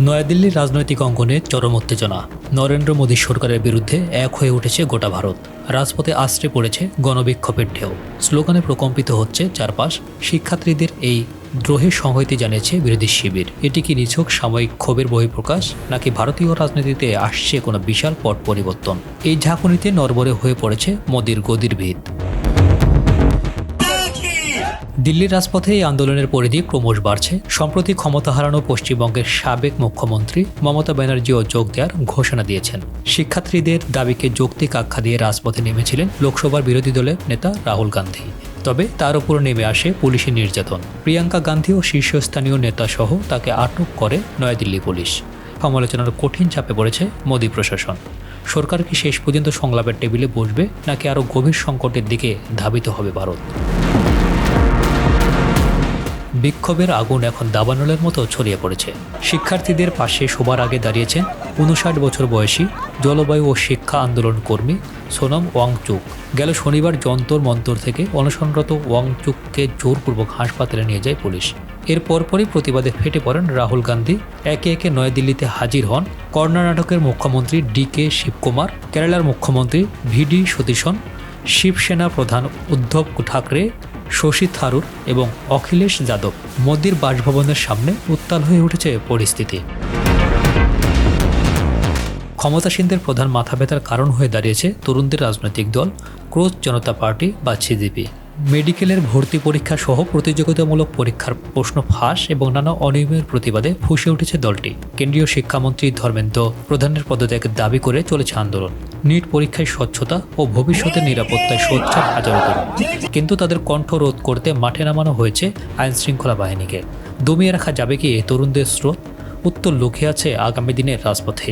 নয়াদিল্লির রাজনৈতিক অঙ্গনে চরম উত্তেজনা। নরেন্দ্র মোদী সরকারের বিরুদ্ধে এক হয়ে উঠেছে গোটা ভারত। রাজপথে আশ্রে পড়েছে গণবিক্ষোভের ঢেউ। স্লোগানে প্রকম্পিত হচ্ছে চারপাশ। শিক্ষার্থীদের এই দ্রোহের সংহতি জানিয়েছে বিরোধী শিবির। এটি কি নিছক সাময়িক ক্ষোভের বহিঃপ্রকাশ, নাকি ভারতীয় রাজনীতিতে আসছে কোনো বিশাল পট পরিবর্তন? এই ঝাঁকুনিতে নড়বড়ে হয়ে পড়েছে মোদীর গদির ভিত। দিল্লির রাজপথে এই আন্দোলনের পরিধি ক্রমশ বাড়ছে। সম্প্রতি ক্ষমতা হারানো পশ্চিমবঙ্গের সাবেক মুখ্যমন্ত্রী মমতা ব্যানার্জিও যোগ দেওয়ার ঘোষণা দিয়েছেন। শিক্ষার্থীদের দাবিকে যৌক্তিক আখ্যা দিয়ে রাজপথে নেমেছিলেন লোকসভার বিরোধী দলের নেতা রাহুল গান্ধী। তবে তার উপর নেমে আসে পুলিশি নির্যাতন। প্রিয়াঙ্কা গান্ধী ও শীর্ষস্থানীয় নেতাসহ তাকে আটক করে নয়াদিল্লি পুলিশ। সমালোচনার কঠিন চাপে পড়েছে মোদী প্রশাসন। সরকার কি শেষ পর্যন্ত সংলাপের টেবিলে বসবে, নাকি আরও গভীর সংকটের দিকে ধাবিত হবে ভারত? বিক্ষোভের আগুন এখন দাবানলের মতো ছড়িয়ে পড়েছে। শিক্ষার্থীদের পাশে সবার আগে দাঁড়িয়েছেন 59 বছর বয়সী জলবায়ু ও শিক্ষা আন্দোলন কর্মী সোনম ওয়াংচুক। গেল শনিবার যন্তর মন্তর থেকে অনশনরত ওয়াংচুককে জোরপূর্বক হাসপাতালে নিয়ে যায় পুলিশ। এর পরপরই প্রতিবাদে ফেটে পড়েন রাহুল গান্ধী। একে একে নয়াদিল্লিতে হাজির হন কর্ণাটকের মুখ্যমন্ত্রী DK শিবকুমার, কেরালার মুখ্যমন্ত্রী VD সতীশন, শিবসেনা প্রধান উদ্ধব ঠাকরে, শশী থারুর এবং অখিলেশ যাদব। মোদীর বাসভবনের সামনে উত্তাল হয়ে উঠেছে পরিস্থিতি। ক্ষমতাসীনদের প্রধান মাথা ব্যথার কারণ হয়ে দাঁড়িয়েছে তরুণদের রাজনৈতিক দল ক্রোধ জনতা পার্টি বা CJP। মেডিকেলের ভর্তি পরীক্ষা সহ প্রতিযোগিতামূলক পরীক্ষার প্রশ্ন ফাঁস এবং নানা অনিয়মের প্রতিবাদে ফুঁসে উঠেছে দলটি। কেন্দ্রীয় শিক্ষামন্ত্রী ধর্মেন্দ্র প্রধানের পদত্যাগের দাবি করে চলেছে আন্দোলন। নিট পরীক্ষায় স্বচ্ছতা ও ভবিষ্যতের নিরাপত্তায় সোচ্চার হাজারো তরুণ, কিন্তু তাদের কণ্ঠ রোধ করতে মাঠে নামানো হয়েছে আইনশৃঙ্খলা বাহিনীকে। দমিয়ে রাখা যাবে কি এই তরুণদের স্রোত? উত্তর লুকিয়ে আছে আগামী দিনের রাজপথে।